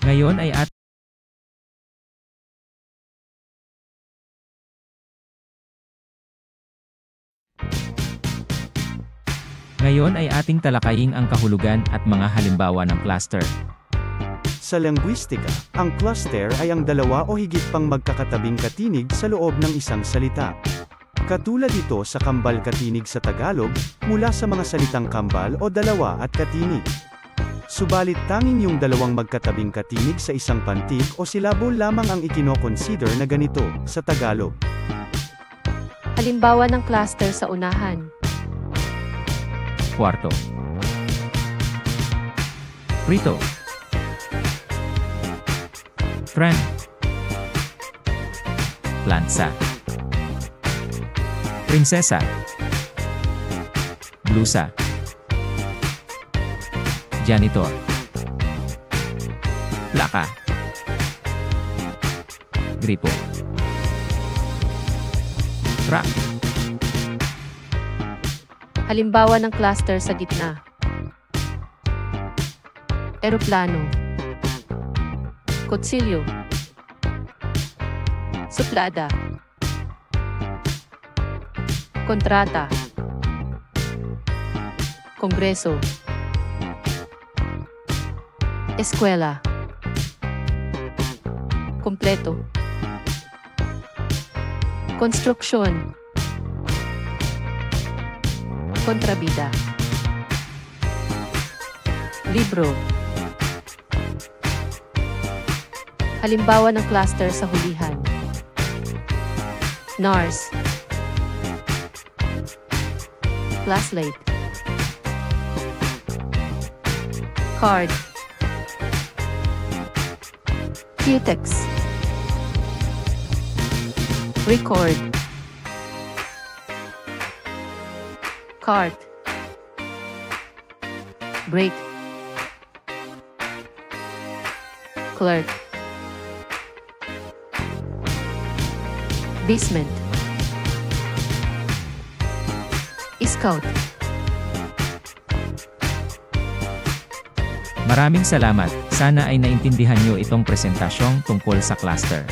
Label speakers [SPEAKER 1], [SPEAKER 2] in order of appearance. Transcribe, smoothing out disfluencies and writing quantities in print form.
[SPEAKER 1] Ngayon ay at Ngayon ay ating talakayin ang kahulugan at mga halimbawa ng cluster.
[SPEAKER 2] Sa linguistika, ang cluster ay ang dalawa o higit pang magkakatabing katinig sa loob ng isang salita. Katulad ito sa kambal-katinig sa Tagalog, mula sa mga salitang kambal o dalawa at katinig. Subalit tanging yung dalawang magkatabing katinig sa isang pantig o silabo lamang ang ikino-consider na ganito, sa Tagalog.
[SPEAKER 3] Halimbawa ng cluster sa unahan.
[SPEAKER 1] Kwarto. Prito. Friend. Plansa. Prinsesa. Blusa. Janitor. Plaka. Gripo. Truck.
[SPEAKER 3] Halimbawa ng cluster sa gitna. Eroplano. Kutsilyo. Suplada. Kontrata. Kongreso. Eskwela. Kompleto. Konstruksyon. Kontrabida. Libro. Halimbawa ng cluster sa hulihan. NARS. Flashlight. Card. Cutex. Record. Cart. Break. Clerk. Basement. Scout.
[SPEAKER 1] Maraming salamat, sana ay naintindihan nyo itong presentasyong tungkol sa cluster.